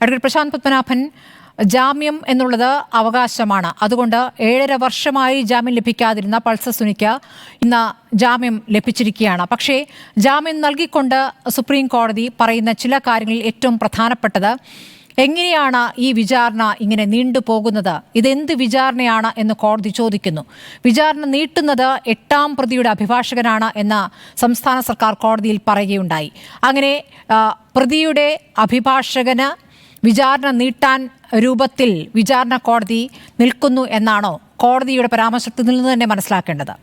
Advocate Prashant Padmanabhan, ജാമ്യം എന്നുള്ളത് അവകാശമാണ്. അതുകൊണ്ട് 7.5 വർഷമായി ജാമ്യം ലഭിക്കാതിരുന്ന പൾസർ സുനിക്ക് ഇന്ന് ജാമ്യം ലഭിച്ചിരിക്കുകയാണ്. പക്ഷേ ജാമ്യം നൽകിക്കൊണ്ട് സുപ്രീം കോടതി പറയുന്ന ചില കാര്യങ്ങളിൽ ഏറ്റവും പ്രധാനപ്പെട്ടത്, എങ്ങനെയാണ് ഈ വിചാരണ ഇങ്ങനെ നീണ്ടുപോകുന്നത്, ഇതെന്ത് വിചാരണയാണ് എന്ന് കോടതി ചോദിക്കുന്നു. വിചാരണ നീട്ടുന്നത് 8ാം പ്രതിയുടെ അഭിഭാഷകനാണ് എന്ന് സംസ്ഥാന സർക്കാർ കോടതിയിൽ പറയുകയുണ്ടായി. അങ്ങനെ പ്രതിയുടെ അഭിഭാഷകന് വിചാരണ നീട്ടാൻ രൂപത്തിൽ വിചാരണ കോടതി നിൽക്കുന്നു എന്നാണോ കോടതിയുടെ പരാമർശത്തിൽ നിന്ന് തന്നെ മനസ്സിലാക്കേണ്ടത്?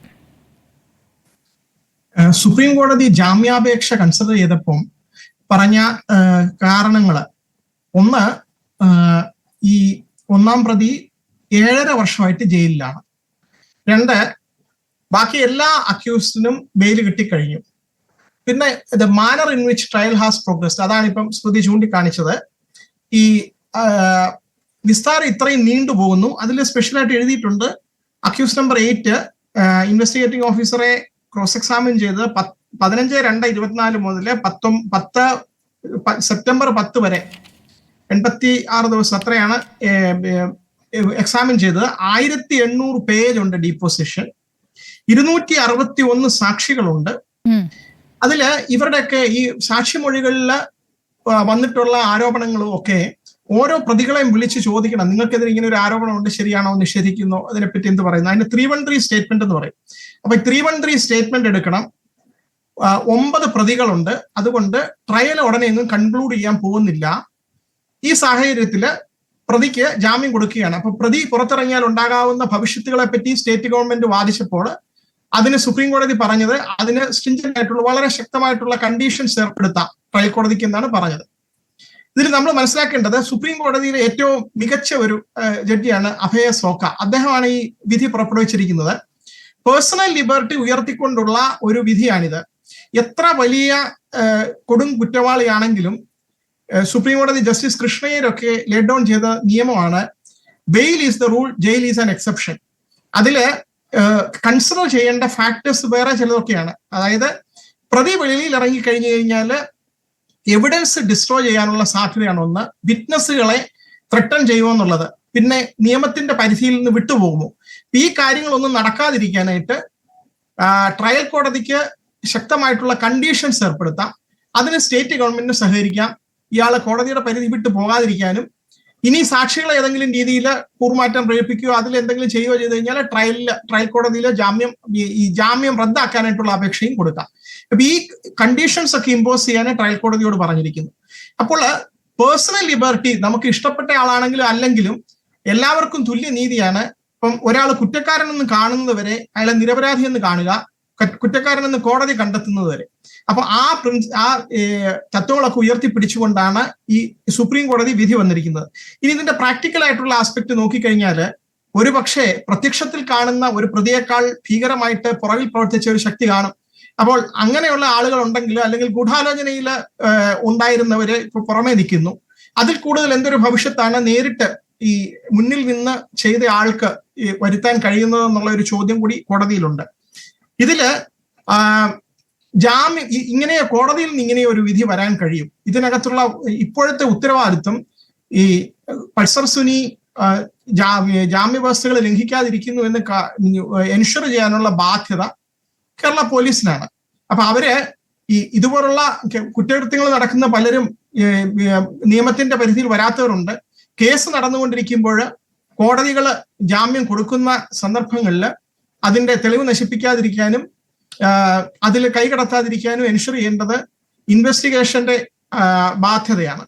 സുപ്രീം കോടതി ജാമ്യാപേക്ഷ കൺസിഡർ ചെയ്തപ്പോൾ പറഞ്ഞ കാരണങ്ങള്, ഒന്ന്, ഈ 1ാം പ്രതി 7.5 വർഷമായിട്ട് ജയിലിലാണ്. 2, ബാക്കി എല്ലാ അക്യൂസ്ഡിനും ബെയിൽ കിട്ടിക്കഴിഞ്ഞു. പിന്നെ the manner in which trial has progressed, അതാണ് ഇപ്പം സ്മൃതി ചൂണ്ടിക്കാണിച്ചത്. ഈ വിസ്താരം ഇത്രയും നീണ്ടുപോകുന്നു. അതിൽ സ്പെഷ്യലായിട്ട് എഴുതിയിട്ടുണ്ട്, അക്യൂസ് നമ്പർ 8 ഇൻവെസ്റ്റിഗേറ്റിംഗ് ഓഫീസറെ ക്രോസ് എക്സാമിൻ ചെയ്ത് 15/2/24 മുതൽ 10 സെപ്റ്റംബർ 10 വരെ 86 ദിവസം അത്രയാണ് എക്സാമിൻ ചെയ്തത്. 1800 പേജ് ഉണ്ട് ഡീപ്പോസിഷൻ, 261 സാക്ഷികളുണ്ട്. അതില് ഇവരുടെയൊക്കെ ഈ സാക്ഷിമൊഴികളിൽ വന്നിട്ടുള്ള ആരോപണങ്ങളും ഒക്കെ ഓരോ പ്രതികളെയും വിളിച്ച് ചോദിക്കണം, നിങ്ങൾക്കെതിരെ ഇങ്ങനെ ഒരു ആരോപണം ഉണ്ട്, ശരിയാണോ, നിഷേധിക്കുന്നോ, അതിനെപ്പറ്റി എന്ത് പറയുന്നു, അതിന് 313 സ്റ്റേറ്റ്മെന്റ് എന്ന് പറയും. അപ്പൊ 313 സ്റ്റേറ്റ്മെന്റ് എടുക്കണം. 9 പ്രതികളുണ്ട്. അതുകൊണ്ട് ട്രയൽ ഉടനെയൊന്നും കൺക്ലൂഡ് ചെയ്യാൻ പോകുന്നില്ല. ഈ സാഹചര്യത്തില് പ്രതിക്ക് ജാമ്യം കൊടുക്കുകയാണ്. അപ്പൊ പ്രതി പുറത്തിറങ്ങിയാൽ ഉണ്ടാകാവുന്ന ഭവിഷ്യത്തുകളെ പറ്റി സ്റ്റേറ്റ് ഗവൺമെന്റ് വാദിച്ചപ്പോൾ അതിന് സുപ്രീം കോടതി പറഞ്ഞത്, അതിന് സ്ട്രിഞ്ചന്റ് ആയിട്ടുള്ള വളരെ ശക്തമായിട്ടുള്ള കണ്ടീഷൻസ് ഏർപ്പെടുത്താം ട്രയൽ കോടതിക്ക് എന്നാണ് പറഞ്ഞത്. ഇതിൽ നമ്മൾ മനസ്സിലാക്കേണ്ടത്, സുപ്രീം കോടതിയിലെ ഏറ്റവും മികച്ച ഒരു ജഡ്ജിയാണ് അഭയ സോക്ക. അദ്ദേഹമാണ് ഈ വിധി പുറപ്പെടുവിച്ചിരിക്കുന്നത്. പേഴ്സണൽ ലിബർട്ടി ഉയർത്തിക്കൊണ്ടുള്ള ഒരു വിധിയാണിത്. എത്ര വലിയ കൊടും കുറ്റവാളിയാണെങ്കിലും സുപ്രീം കോടതി ജസ്റ്റിസ് കൃഷ്ണയ്യരൊക്കെ ലേഡ് ഡൗൺ ചെയ്ത നിയമമാണ്, bail is the rule, jail is an exception. അതില് കൺസിഡർ ചെയ്യേണ്ട ഫാക്ടേഴ്സ് വേറെ ചിലതൊക്കെയാണ്. അതായത് പ്രതി വെളിയിൽ ഇറങ്ങി കഴിഞ്ഞു കഴിഞ്ഞാൽ എവിഡൻസ് ഡിസ്ട്രോയ് ചെയ്യാനുള്ള സാധ്യതയാണ് ഒന്ന്, വിറ്റ്നസ്സുകളെ ത്രെട്ടൺ ചെയ്യുമെന്നുള്ളത്, പിന്നെ നിയമത്തിന്റെ പരിധിയിൽ നിന്ന് വിട്ടുപോകുമോ, ഈ കാര്യങ്ങളൊന്നും നടക്കാതിരിക്കാനായിട്ട് ട്രയൽ കോടതിക്ക് ശക്തമായിട്ടുള്ള കണ്ടീഷൻസ് ഏർപ്പെടുത്താം. അതിന് സ്റ്റേറ്റ് ഗവൺമെന്റിന് സഹകരിക്കാം, ഇയാളെ കോടതിയുടെ പരിധി വിട്ടു പോകാതിരിക്കാനും. ഇനി സാക്ഷികളെ ഏതെങ്കിലും രീതിയിൽ കൂറുമാറ്റം പ്രേരിപ്പിക്കുകയോ അതിൽ എന്തെങ്കിലും ചെയ്യുകയോ ചെയ്ത് കഴിഞ്ഞാൽ ട്രയൽ കോടതിയിലെ ജാമ്യം റദ്ദാക്കാനായിട്ടുള്ള അപേക്ഷയും കൊടുക്കാം. അപ്പൊ ഈ കണ്ടീഷൻസ് ഒക്കെ ഇമ്പോസ് ചെയ്യാൻ ട്രയൽ കോടതിയോട് പറഞ്ഞിരിക്കുന്നു. അപ്പോൾ പേഴ്സണൽ ലിബർട്ടി നമുക്ക് ഇഷ്ടപ്പെട്ട ആളാണെങ്കിലും അല്ലെങ്കിലും എല്ലാവർക്കും തുല്യ നീതിയാണ്. ഇപ്പം ഒരാൾ കുറ്റക്കാരനെന്ന് കാണുന്നത് വരെ അയാളെ നിരപരാധി എന്ന് കാണുക, കുറ്റക്കാരനെന്ന് കോടതി കണ്ടെത്തുന്നത് വരെ. അപ്പൊ ആ തത്വങ്ങളൊക്കെ ഉയർത്തിപ്പിടിച്ചുകൊണ്ടാണ് ഈ സുപ്രീം കോടതി വിധി വന്നിരിക്കുന്നത്. ഇനി ഇതിന്റെ പ്രാക്ടിക്കൽ ആയിട്ടുള്ള ആസ്പെക്ട് നോക്കിക്കഴിഞ്ഞാൽ, ഒരു പക്ഷേ പ്രത്യക്ഷത്തിൽ കാണുന്ന ഒരു പ്രതിയേക്കാൾ ഭീകരമായിട്ട് പുറകിൽ പ്രവർത്തിച്ച ഒരു ശക്തി കാണും. അപ്പോൾ അങ്ങനെയുള്ള ആളുകൾ ഉണ്ടെങ്കിൽ, അല്ലെങ്കിൽ ഗൂഢാലോചനയിൽ ഉണ്ടായിരുന്നവര് ഇപ്പൊ പുറമേ നിൽക്കുന്നു, അതിൽ കൂടുതൽ എന്തൊരു ഭവിഷ്യത്താണ് നേരിട്ട് ഈ മുന്നിൽ നിന്ന് ചെയ്ത ആൾക്ക് വരുത്താൻ കഴിയുന്നത് എന്നുള്ള ഒരു ചോദ്യം കൂടി കോടതിയിലുണ്ട്. ഇതില് ജാമ്യം ഇങ്ങനെ കോടതിയിൽ നിന്ന് ഇങ്ങനെ ഒരു വിധി വരാൻ കഴിയും. ഇതിനകത്തുള്ള ഇപ്പോഴത്തെ ഉത്തരവാദിത്വം ഈ പൾസർ സുനി ജാമ്യ വ്യവസ്ഥകൾ ലംഘിക്കാതിരിക്കുന്നു എന്ന് എൻഷുർ ചെയ്യാനുള്ള ബാധ്യത കേരള പോലീസിനാണ്. അപ്പൊ അവര് ഇതുപോലുള്ള കുറ്റകൃത്യങ്ങൾ നടക്കുന്ന പലരും നിയമത്തിന്റെ പരിധിയിൽ വരാത്തവരുണ്ട്. കേസ് നടന്നുകൊണ്ടിരിക്കുമ്പോൾ കോടതികൾ ജാമ്യം കൊടുക്കുന്ന സന്ദർഭങ്ങളിൽ അതിന്റെ തെളിവ് നശിപ്പിക്കാതിരിക്കാനും അതിൽ കൈകടത്താതിരിക്കാനും എൻഷുർ ചെയ്യേണ്ടത് ഇൻവെസ്റ്റിഗേഷന്റെ ബാധ്യതയാണ്.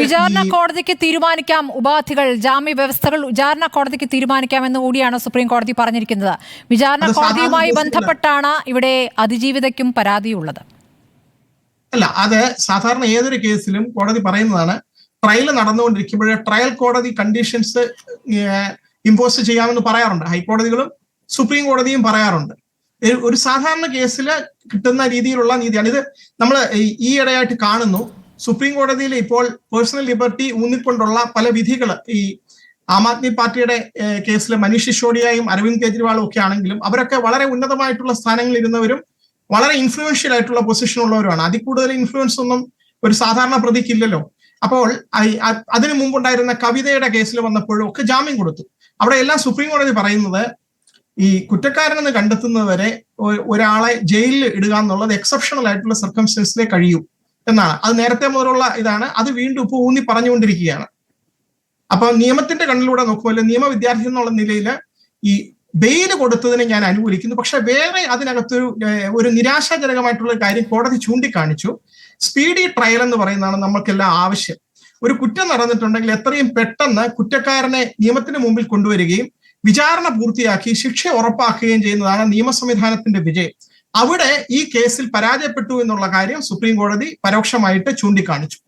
വിചാരണ കോടതിക്ക് തീരുമാനിക്കാം ഉപാധികൾ, ജാമ്യ വ്യവസ്ഥകൾ വിചാരണ കോടതിക്ക് തീരുമാനിക്കാമെന്ന് കൂടിയാണ് സുപ്രീം കോടതി പറഞ്ഞിരിക്കുന്നത്. വിചാരണ കോടതിയുമായി ബന്ധപ്പെട്ടാണ് ഇവിടെ അതിജീവിതയ്ക്കും പരാതിയുള്ളത്. അല്ല, അത് സാധാരണ ഏതൊരു കേസിലും കോടതി പറയുന്നതാണ്, ട്രയൽ നടന്നുകൊണ്ടിരിക്കുമ്പോഴേ ട്രയൽ കോടതി കണ്ടീഷൻസ് ഇമ്പോസ് ചെയ്യാമെന്ന് പറയാറുണ്ട്. ഹൈക്കോടതികളും സുപ്രീം കോടതിയും പറയാറുണ്ട്. ഒരു സാധാരണ കേസിൽ കിട്ടുന്ന രീതിയിലുള്ള നീതിയാണ് ഇത്. നമ്മൾ ഈയിടെയായിട്ട് കാണുന്നു, സുപ്രീം കോടതിയിൽ ഇപ്പോൾ പേഴ്സണൽ ലിബർട്ടി ഊന്നിക്കൊണ്ടുള്ള പല വിധികൾ, ഈ ആം ആദ്മി പാർട്ടിയുടെ കേസിൽ മനീഷ് സിസോഡിയയും അരവിന്ദ് കെജ്രിവാളും ഒക്കെ ആണെങ്കിലും അവരൊക്കെ വളരെ ഉന്നതമായിട്ടുള്ള സ്ഥാനങ്ങളിൽ ഇരുന്നവരും വളരെ ഇൻഫ്ലുവൻഷ്യൽ ആയിട്ടുള്ള പൊസിഷൻ ഉള്ളവരുമാണ്. അതിൽ കൂടുതൽ ഇൻഫ്ലുവൻസ് ഒന്നും ഒരു സാധാരണ പ്രതിക്കില്ലല്ലോ. അപ്പോൾ അതിനു മുമ്പുണ്ടായിരുന്ന കവിതയുടെ കേസിൽ വന്നപ്പോഴും ഒക്കെ ജാമ്യം കൊടുത്തു. അവിടെ എല്ലാം സുപ്രീം കോടതി പറയുന്നത് ഈ കുറ്റക്കാരനെന്ന് കണ്ടെത്തുന്നതുവരെ ഒരാളെ ജയിലിൽ ഇടുക എന്നുള്ളത് എക്സെപ്ഷണൽ ആയിട്ടുള്ള സർക്കംസ്റ്റൻസിലേ കഴിയൂ എന്നാണ്. അത് നേരത്തെ മുതലുള്ള ഇതാണ്. അത് വീണ്ടും ഇപ്പോൾ ഊന്നി പറഞ്ഞുകൊണ്ടിരിക്കുകയാണ്. അപ്പൊ നിയമത്തിന്റെ കണ്ണിലൂടെ നോക്കുമ്പോൾ നിയമ വിദ്യാർത്ഥി എന്നുള്ള നിലയിൽ ഈ ബെയില് കൊടുത്തതിനെ ഞാൻ അനുകൂലിക്കുന്നു. പക്ഷെ വേറെ അതിനകത്തൊരു നിരാശാജനകമായിട്ടുള്ള കാര്യം കോടതി ചൂണ്ടിക്കാണിച്ചു. സ്പീഡി ട്രയൽ എന്ന് പറയുന്നതാണ് നമുക്കെല്ലാം ആവശ്യം. ഒരു കുറ്റം നടന്നിട്ടുണ്ടെങ്കിൽ എത്രയും പെട്ടെന്ന് കുറ്റക്കാരനെ നിയമത്തിന് മുമ്പിൽ കൊണ്ടുവരികയും വിചാരണ പൂർത്തിയാക്കി ശിക്ഷ ഉറപ്പാക്കുകയും ചെയ്യുന്നതാണ് നിയമ സംവിധാനത്തിന്റെ വിജയം. അവിടെ ഈ കേസിൽ പരാജയപ്പെട്ടു എന്നുള്ള കാര്യം സുപ്രീം കോടതി പരോക്ഷമായിട്ട് ചൂണ്ടിക്കാണിച്ചു.